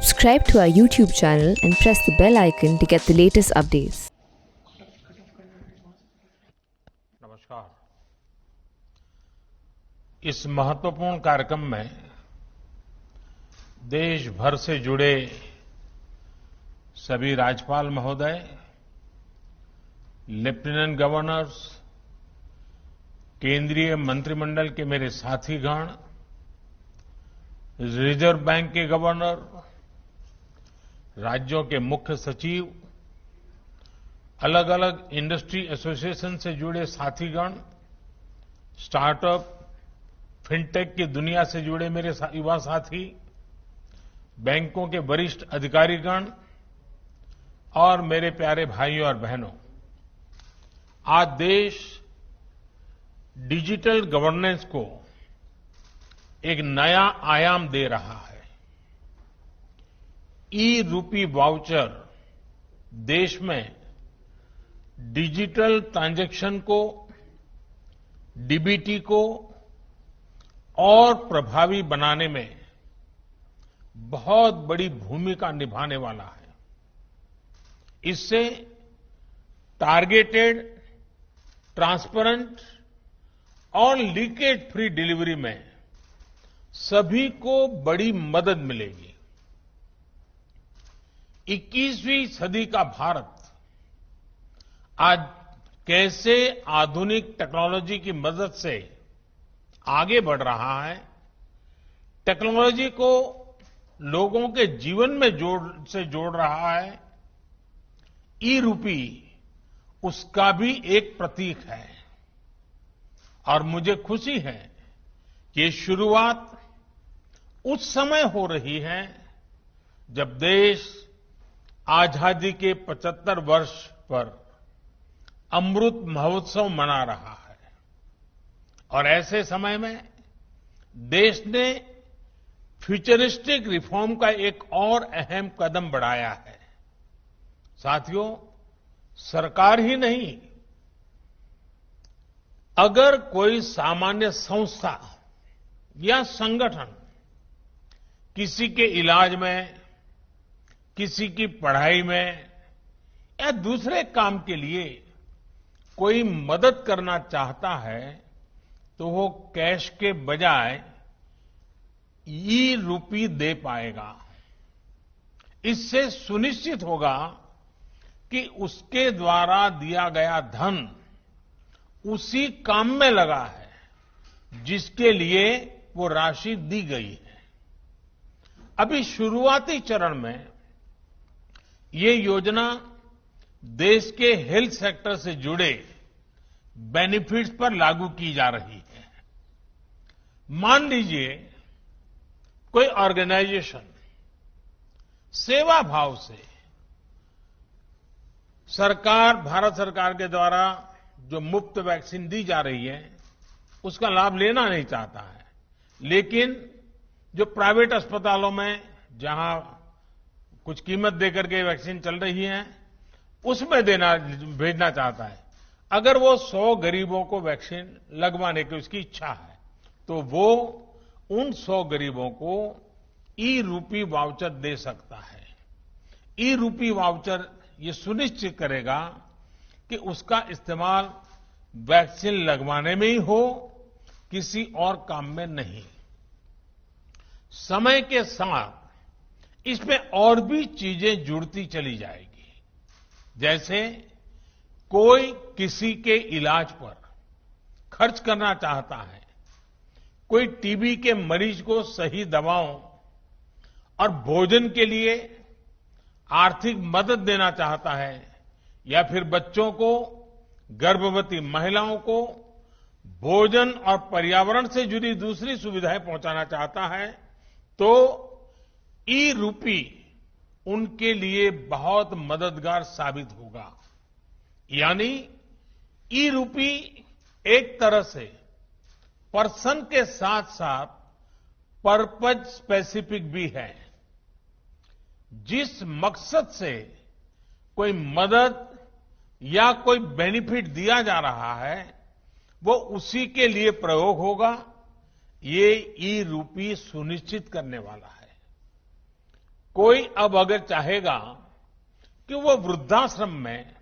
Subscribe to our YouTube channel and press the bell icon to get the latest updates. नमस्कार। इस महत्वपूर्ण कार्यक्रम में देश भर से जुड़े सभी राज्यपाल महोदय, लेफ्टिनेंट गवर्नर्स, केंद्रीय मंत्रिमंडल के मेरे साथीगण, रिजर्व बैंक के गवर्नर, राज्यों के मुख्य सचिव, अलग अलग इंडस्ट्री एसोसिएशन से जुड़े साथीगण, स्टार्टअप, फिनटेक की दुनिया से जुड़े मेरे युवा साथी, बैंकों के वरिष्ठ अधिकारीगण और मेरे प्यारे भाइयों और बहनों, आज देश डिजिटल गवर्नेंस को एक नया आयाम दे रहा है। ई-रूपी वाउचर देश में डिजिटल ट्रांजैक्शन को, डीबीटी को और प्रभावी बनाने में बहुत बड़ी भूमिका निभाने वाला है। इससे टारगेटेड, ट्रांसपेरेंट और लीकेज फ्री डिलीवरी में सभी को बड़ी मदद मिलेगी। 21वीं सदी का भारत आज कैसे आधुनिक टेक्नोलॉजी की मदद से आगे बढ़ रहा है, टेक्नोलॉजी को लोगों के जीवन में जोड़ रहा है, ई-रूपी उसका भी एक प्रतीक है। और मुझे खुशी है कि ये शुरुआत उस समय हो रही है जब देश आजादी के 75 वर्ष पर अमृत महोत्सव मना रहा है। और ऐसे समय में देश ने फ्यूचरिस्टिक रिफॉर्म का एक और अहम कदम बढ़ाया है। साथियों, सरकार ही नहीं, अगर कोई सामान्य संस्था या संगठन किसी के इलाज में, किसी की पढ़ाई में या दूसरे काम के लिए कोई मदद करना चाहता है तो वो कैश के बजाय ई-रूपी दे पाएगा। इससे सुनिश्चित होगा कि उसके द्वारा दिया गया धन उसी काम में लगा है जिसके लिए वो राशि दी गई है। अभी शुरुआती चरण में ये योजना देश के हेल्थ सेक्टर से जुड़े बेनिफिट्स पर लागू की जा रही है। मान लीजिए कोई ऑर्गेनाइजेशन सेवा भाव से भारत सरकार के द्वारा जो मुफ्त वैक्सीन दी जा रही है उसका लाभ लेना नहीं चाहता है, लेकिन जो प्राइवेट अस्पतालों में जहां कुछ कीमत देकर के वैक्सीन चल रही है उसमें भेजना चाहता है, अगर वो 100 गरीबों को वैक्सीन लगवाने की उसकी इच्छा है तो वो उन 100 गरीबों को ई-रूपी वाउचर दे सकता है। ई-रूपी वाउचर ये सुनिश्चित करेगा कि उसका इस्तेमाल वैक्सीन लगवाने में ही हो, किसी और काम में नहीं। समय के साथ इसमें और भी चीजें जुड़ती चली जाएगी। जैसे कोई किसी के इलाज पर खर्च करना चाहता है, कोई टीबी के मरीज को सही दवाओं और भोजन के लिए आर्थिक मदद देना चाहता है, या फिर बच्चों को, गर्भवती महिलाओं को भोजन और पर्यावरण से जुड़ी दूसरी सुविधाएं पहुंचाना चाहता है, तो ई-रूपी उनके लिए बहुत मददगार साबित होगा। यानी ई-रूपी एक तरह से पर्सन के साथ साथ पर्पज स्पेसिफिक भी है। जिस मकसद से कोई मदद या कोई बेनिफिट दिया जा रहा है वो उसी के लिए प्रयोग होगा, ये ई-रूपी सुनिश्चित करने वाला है। कोई अब अगर चाहेगा कि वो वृद्धाश्रम में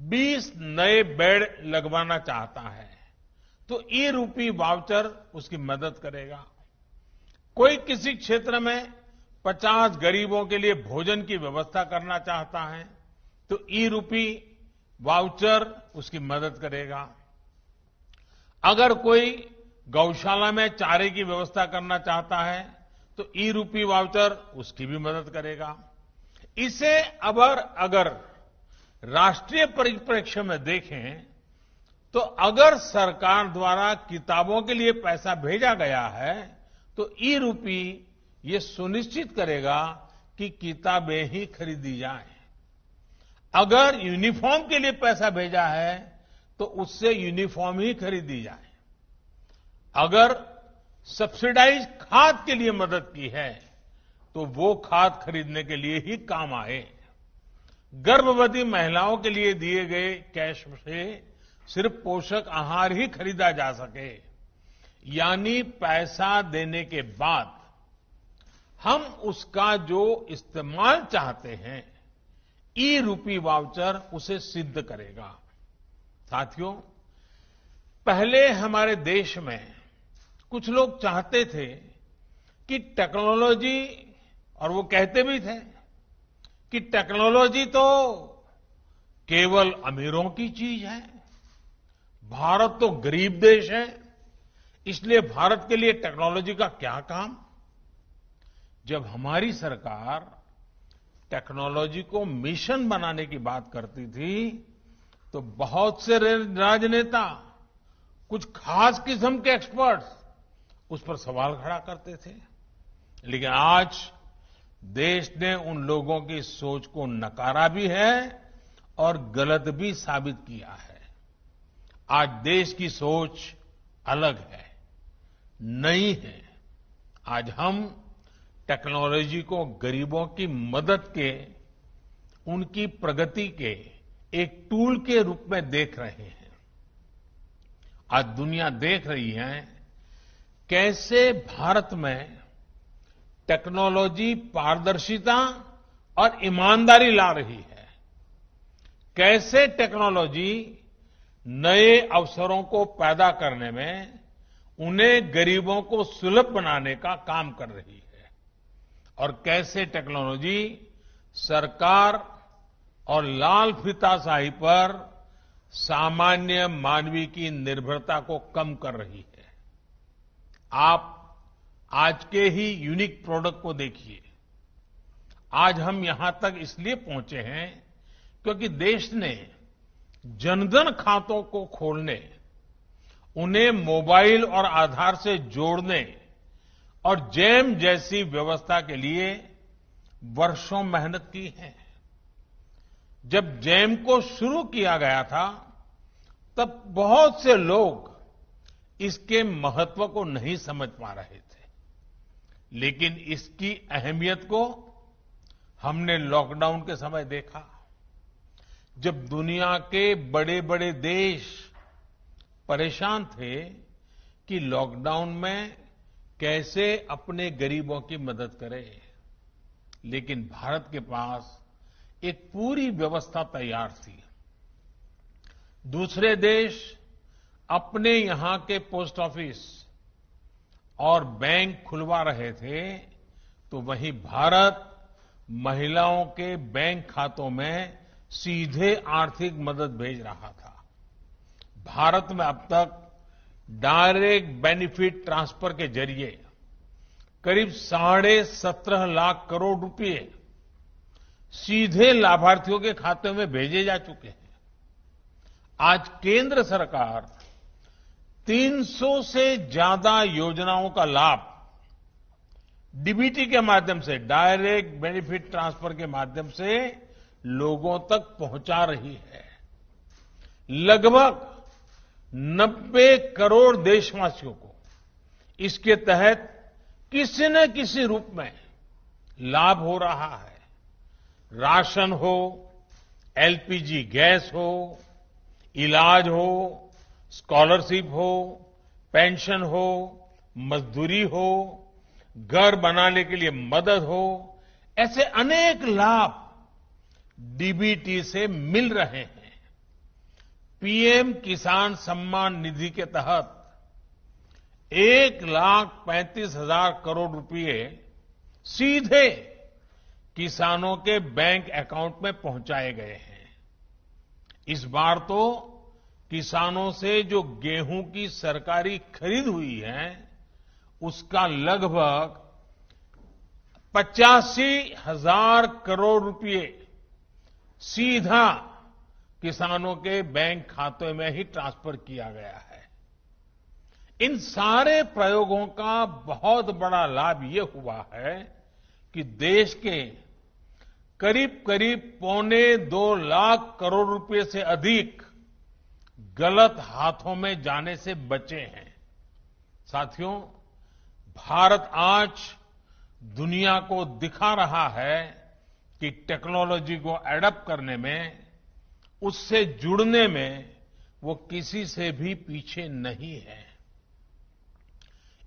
20 नए बेड लगवाना चाहता है तो ई-रूपी वाउचर उसकी मदद करेगा। कोई किसी क्षेत्र में 50 गरीबों के लिए भोजन की व्यवस्था करना चाहता है तो ई-रूपी वाउचर उसकी मदद करेगा। अगर कोई गौशाला में चारे की व्यवस्था करना चाहता है तो ई-रूपी वाउचर उसकी भी मदद करेगा। इसे अगर राष्ट्रीय परिप्रेक्ष्य में देखें तो अगर सरकार द्वारा किताबों के लिए पैसा भेजा गया है तो ई-रूपी ये सुनिश्चित करेगा कि किताबें ही खरीदी जाएं। अगर यूनिफॉर्म के लिए पैसा भेजा है तो उससे यूनिफॉर्म ही खरीदी जाए। अगर सब्सिडाइज खाद के लिए मदद की है तो वो खाद खरीदने के लिए ही काम आए। गर्भवती महिलाओं के लिए दिए गए कैश से सिर्फ पोषक आहार ही खरीदा जा सके, यानी पैसा देने के बाद हम उसका जो इस्तेमाल चाहते हैं ई-रूपी वाउचर उसे सिद्ध करेगा। साथियों, पहले हमारे देश में कुछ लोग चाहते थे कि टेक्नोलॉजी, और वो कहते भी थे कि टेक्नोलॉजी तो केवल अमीरों की चीज है, भारत तो गरीब देश है, इसलिए भारत के लिए टेक्नोलॉजी का क्या काम। जब हमारी सरकार टेक्नोलॉजी को मिशन बनाने की बात करती थी तो बहुत से राजनेता, कुछ खास किस्म के एक्सपर्ट्स उस पर सवाल खड़ा करते थे। लेकिन आज देश ने उन लोगों की सोच को नकारा भी है और गलत भी साबित किया है। आज देश की सोच अलग है, नई है। आज हम टेक्नोलॉजी को गरीबों की मदद के, उनकी प्रगति के एक टूल के रूप में देख रहे हैं। आज दुनिया देख रही है कैसे भारत में टेक्नोलॉजी पारदर्शिता और ईमानदारी ला रही है, कैसे टेक्नोलॉजी नए अवसरों को पैदा करने में, उन्हें गरीबों को सुलभ बनाने का काम कर रही है, और कैसे टेक्नोलॉजी सरकार और लाल फीताशाही पर सामान्य मानवीय की निर्भरता को कम कर रही है। आप आज के ही यूनिक प्रोडक्ट को देखिए। आज हम यहां तक इसलिए पहुंचे हैं क्योंकि देश ने जनधन खातों को खोलने, उन्हें मोबाइल और आधार से जोड़ने और जैम जैसी व्यवस्था के लिए वर्षों मेहनत की है। जब जैम को शुरू किया गया था तब बहुत से लोग इसके महत्व को नहीं समझ पा रहे थे, लेकिन इसकी अहमियत को हमने लॉकडाउन के समय देखा। जब दुनिया के बड़े बड़े देश परेशान थे कि लॉकडाउन में कैसे अपने गरीबों की मदद करें, लेकिन भारत के पास एक पूरी व्यवस्था तैयार थी। दूसरे देश अपने यहां के पोस्ट ऑफिस और बैंक खुलवा रहे थे तो वहीं भारत महिलाओं के बैंक खातों में सीधे आर्थिक मदद भेज रहा था। भारत में अब तक डायरेक्ट बेनिफिट ट्रांसफर के जरिए करीब 17.5 लाख करोड़ रुपए सीधे लाभार्थियों के खाते में भेजे जा चुके हैं। आज केंद्र सरकार 300 से ज्यादा योजनाओं का लाभ डीबीटी के माध्यम से, डायरेक्ट बेनिफिट ट्रांसफर के माध्यम से लोगों तक पहुंचा रही है। लगभग 90 करोड़ देशवासियों को इसके तहत किसी न किसी रूप में लाभ हो रहा है। राशन हो, एलपीजी गैस हो, इलाज हो, स्कॉलरशिप हो, पेंशन हो, मजदूरी हो, घर बनाने के लिए मदद हो, ऐसे अनेक लाभ डीबीटी से मिल रहे हैं। पीएम किसान सम्मान निधि के तहत 1,35,000 करोड़ रुपए सीधे किसानों के बैंक अकाउंट में पहुंचाए गए हैं। इस बार तो किसानों से जो गेहूं की सरकारी खरीद हुई है, उसका लगभग 85,000 करोड़ रुपए सीधा किसानों के बैंक खाते में ही ट्रांसफर किया गया है। इन सारे प्रयोगों का बहुत बड़ा लाभ ये हुआ है कि देश के करीब करीब 1.25 लाख करोड़ रुपए से अधिक गलत हाथों में जाने से बचे हैं। साथियों, भारत आज दुनिया को दिखा रहा है कि टेक्नोलॉजी को एडॉप्ट करने में, उससे जुड़ने में वो किसी से भी पीछे नहीं है।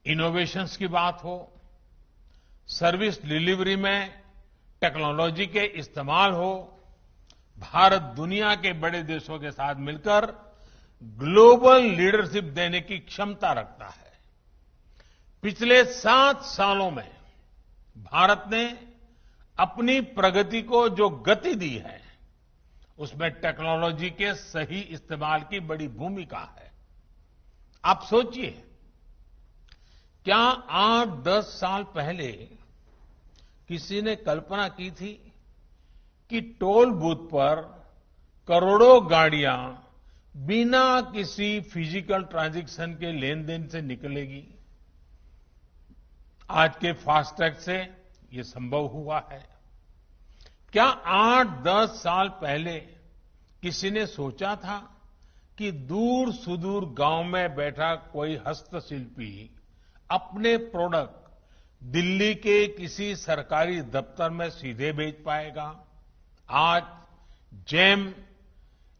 इनोवेशंस की बात हो, सर्विस डिलीवरी में टेक्नोलॉजी के इस्तेमाल हो, भारत दुनिया के बड़े देशों के साथ मिलकर ग्लोबल लीडरशिप देने की क्षमता रखता है। पिछले 7 सालों में भारत ने अपनी प्रगति को जो गति दी है, उसमें टेक्नोलॉजी के सही इस्तेमाल की बड़ी भूमिका है। आप सोचिए, क्या 8-10 साल पहले किसी ने कल्पना की थी कि टोल बूथ पर करोड़ों गाड़ियां बिना किसी फिजिकल ट्रांजैक्शन के लेन देन से निकलेगी? आज के फास्टैग से ये संभव हुआ है। क्या 8-10 साल पहले किसी ने सोचा था कि दूर सुदूर गांव में बैठा कोई हस्तशिल्पी अपने प्रोडक्ट दिल्ली के किसी सरकारी दफ्तर में सीधे भेज पाएगा? आज जेम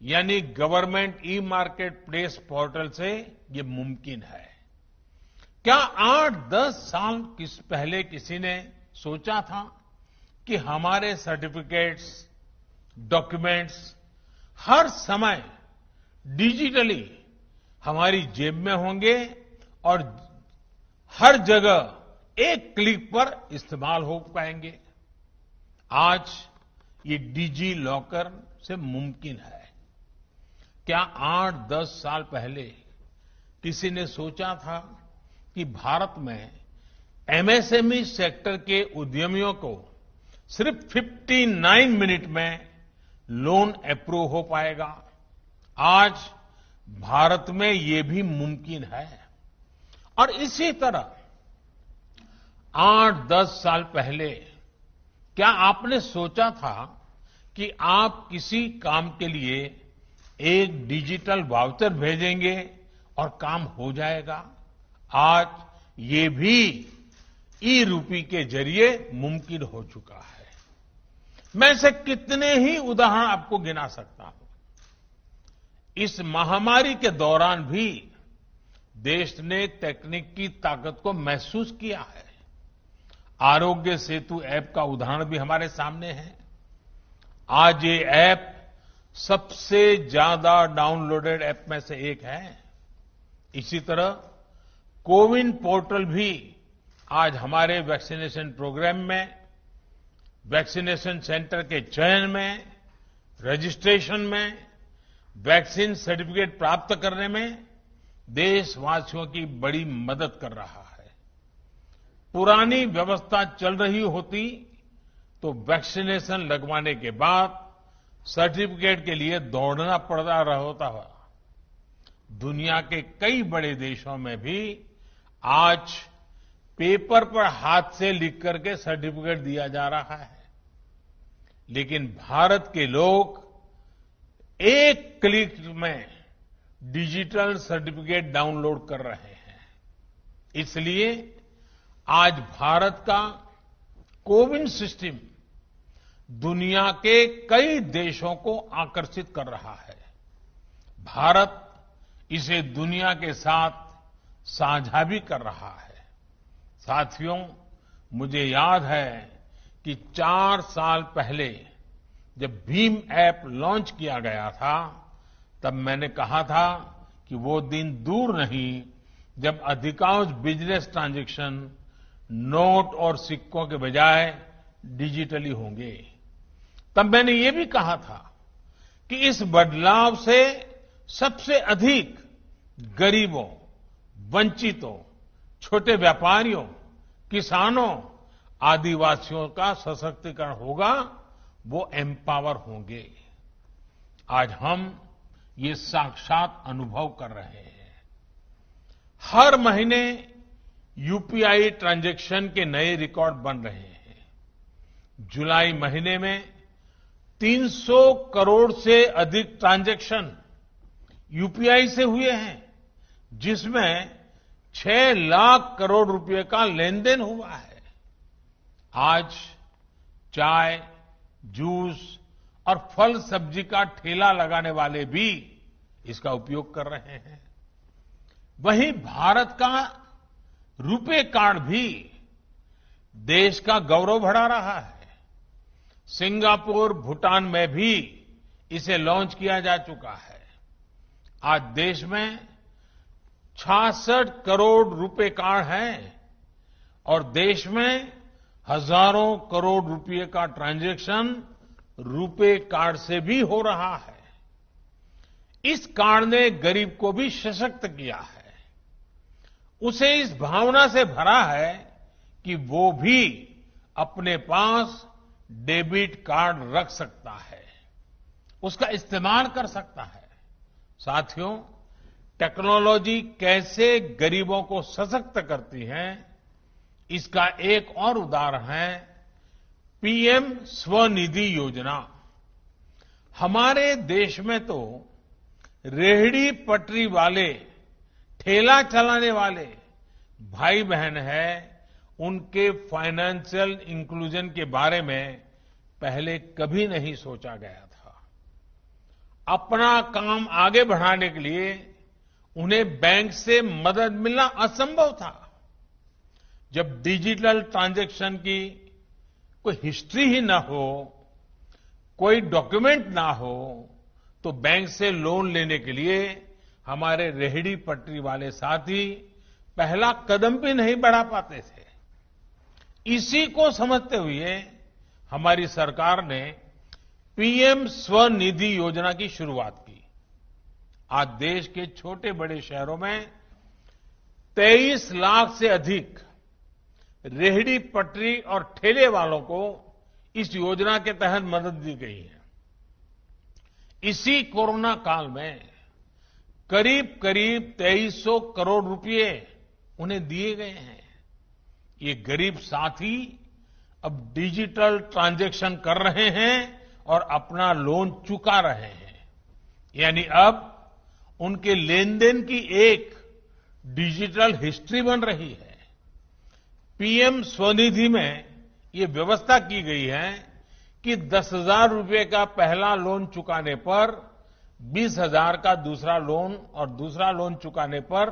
यानी government e market place portal से ये मुमकिन है। क्या 8-10 साल पहले किसी ने सोचा था कि हमारे सर्टिफिकेट्स, डॉक्यूमेंट्स हर समय डिजिटली हमारी जेब में होंगे और हर जगह एक क्लिक पर इस्तेमाल हो पाएंगे? आज ये डिजी लॉकर से मुमकिन है। क्या 8-10 साल पहले किसी ने सोचा था कि भारत में एमएसएमई सेक्टर के उद्यमियों को सिर्फ 59 मिनट में लोन अप्रूव हो पाएगा? आज भारत में ये भी मुमकिन है। और इसी तरह 8-10 साल पहले क्या आपने सोचा था कि आप किसी काम के लिए एक डिजिटल वाउचर भेजेंगे और काम हो जाएगा? आज ये भी ई रूपी के जरिए मुमकिन हो चुका है। मैं ऐसे कितने ही उदाहरण आपको गिना सकता हूं। इस महामारी के दौरान भी देश ने तकनीक की ताकत को महसूस किया है। आरोग्य सेतु ऐप का उदाहरण भी हमारे सामने है। आज ये ऐप सबसे ज्यादा डाउनलोडेड ऐप में से एक है। इसी तरह कोविन पोर्टल भी आज हमारे वैक्सीनेशन प्रोग्राम में, वैक्सीनेशन सेंटर के चयन में, रजिस्ट्रेशन में, वैक्सीन सर्टिफिकेट प्राप्त करने में देशवासियों की बड़ी मदद कर रहा है। पुरानी व्यवस्था चल रही होती तो वैक्सीनेशन लगवाने के बाद सर्टिफिकेट के लिए दौड़ना पड़ता होता। दुनिया के कई बड़े देशों में भी आज पेपर पर हाथ से लिख करके सर्टिफिकेट दिया जा रहा है। लेकिन भारत के लोग एक क्लिक में डिजिटल सर्टिफिकेट डाउनलोड कर रहे हैं। इसलिए आज भारत का कोविन सिस्टम दुनिया के कई देशों को आकर्षित कर रहा है। भारत इसे दुनिया के साथ साझा भी कर रहा है। साथियों, मुझे याद है कि 4 साल पहले जब भीम ऐप लॉन्च किया गया था, तब मैंने कहा था कि वो दिन दूर नहीं जब अधिकांश बिजनेस ट्रांजैक्शन नोट और सिक्कों के बजाय डिजिटली होंगे। तब मैंने ये भी कहा था कि इस बदलाव से सबसे अधिक गरीबों, वंचितों, छोटे व्यापारियों, किसानों, आदिवासियों का सशक्तिकरण होगा, वो एम्पावर होंगे। आज हम ये साक्षात अनुभव कर रहे हैं। हर महीने यूपीआई ट्रांजैक्शन के नए रिकॉर्ड बन रहे हैं। जुलाई महीने में 300 करोड़ से अधिक ट्रांजैक्शन यूपीआई से हुए हैं, जिसमें 6 लाख करोड़ रुपए का लेन देन हुआ है। आज चाय, जूस और फल सब्जी का ठेला लगाने वाले भी इसका उपयोग कर रहे हैं। वहीं भारत का रुपे कार्ड भी देश का गौरव बढ़ा रहा है। सिंगापुर, भूटान में भी इसे लॉन्च किया जा चुका है। आज देश में 66 करोड़ रुपे कार्ड हैं और देश में हजारों करोड़ रुपए का ट्रांजैक्शन रुपे कार्ड से भी हो रहा है। इस कार्ड ने गरीब को भी सशक्त किया है। उसे इस भावना से भरा है कि वो भी अपने पास डेबिट कार्ड रख सकता है, उसका इस्तेमाल कर सकता है। साथियों, टेक्नोलॉजी कैसे गरीबों को सशक्त करती है, इसका एक और उदाहरण है पीएम स्वनिधि योजना। हमारे देश में तो रेहड़ी पटरी वाले, ठेला चलाने वाले भाई बहन हैं, उनके फाइनेंशियल इंक्लूजन के बारे में पहले कभी नहीं सोचा गया था। अपना काम आगे बढ़ाने के लिए उन्हें बैंक से मदद मिलना असंभव था। जब डिजिटल ट्रांजैक्शन की कोई हिस्ट्री ही ना हो, कोई डॉक्यूमेंट ना हो, तो बैंक से लोन लेने के लिए हमारे रेहड़ी पटरी वाले साथी पहला कदम भी नहीं बढ़ा पाते थे। इसी को समझते हुए हमारी सरकार ने पीएम स्वनिधि योजना की शुरुआत की। आज देश के छोटे बड़े शहरों में 23 लाख से अधिक रेहड़ी पटरी और ठेले वालों को इस योजना के तहत मदद दी गई है। इसी कोरोना काल में करीब करीब 2300 करोड़ रुपए उन्हें दिए गए हैं। ये गरीब साथी अब डिजिटल ट्रांजैक्शन कर रहे हैं और अपना लोन चुका रहे हैं। यानी अब उनके लेन देन की एक डिजिटल हिस्ट्री बन रही है। पीएम स्वनिधि में ये व्यवस्था की गई है कि 10,000 रुपए का पहला लोन चुकाने पर 20,000 का दूसरा लोन और दूसरा लोन चुकाने पर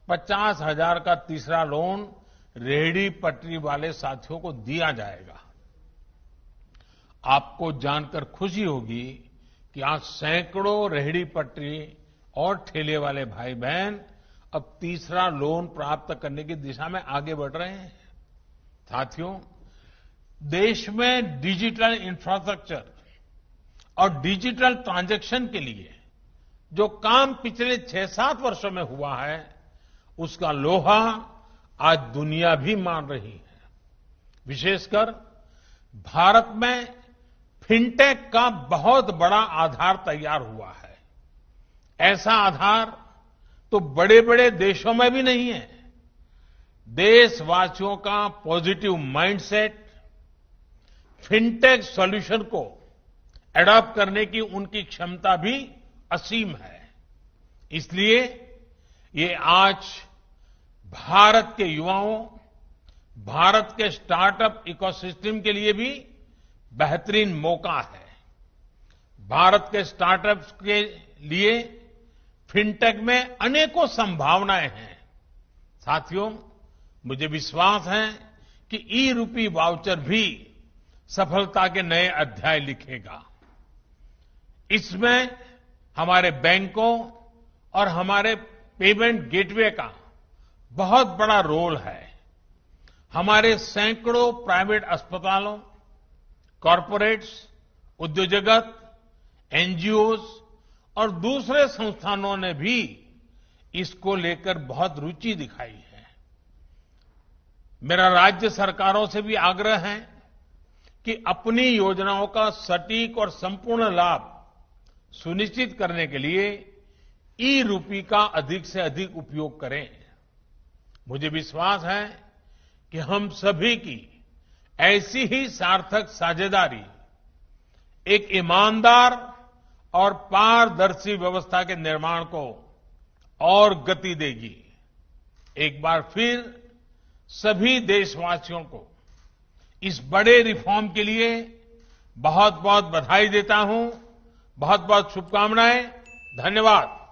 50,000 का तीसरा लोन रेहड़ी पटरी वाले साथियों को दिया जाएगा। आपको जानकर खुशी होगी कि आज सैकड़ों रेहड़ी पटरी और ठेले वाले भाई बहन अब तीसरा लोन प्राप्त करने की दिशा में आगे बढ़ रहे हैं। साथियों, देश में डिजिटल इंफ्रास्ट्रक्चर और डिजिटल ट्रांजैक्शन के लिए जो काम पिछले 6-7 वर्षों में हुआ है, उसका लोहा आज दुनिया भी मान रही है। विशेषकर भारत में फिनटेक का बहुत बड़ा आधार तैयार हुआ है। ऐसा आधार तो बड़े बड़े देशों में भी नहीं है। देशवासियों का पॉजिटिव माइंडसेट, फिनटेक सॉल्यूशन को एडॉप्ट करने की उनकी क्षमता भी असीम है। इसलिए ये आज भारत के युवाओं, भारत के स्टार्टअप इकोसिस्टम के लिए भी बेहतरीन मौका है। भारत के स्टार्टअप्स के लिए फिनटेक में अनेकों संभावनाएं हैं। साथियों, मुझे विश्वास है कि ई-रूपी वाउचर भी सफलता के नए अध्याय लिखेगा। इसमें हमारे बैंकों और हमारे पेमेंट गेटवे का बहुत बड़ा रोल है। हमारे सैकड़ों प्राइवेट अस्पतालों, कॉरपोरेट्स, उद्योग जगत, एनजीओज और दूसरे संस्थानों ने भी इसको लेकर बहुत रुचि दिखाई है। मेरा राज्य सरकारों से भी आग्रह है कि अपनी योजनाओं का सटीक और संपूर्ण लाभ सुनिश्चित करने के लिए ई-रूपी का अधिक से अधिक उपयोग करें। मुझे विश्वास है कि हम सभी की ऐसी ही सार्थक साझेदारी एक ईमानदार और पारदर्शी व्यवस्था के निर्माण को और गति देगी। एक बार फिर सभी देशवासियों को इस बड़े रिफॉर्म के लिए बहुत बहुत बधाई देता हूं। बहुत बहुत शुभकामनाएं। धन्यवाद।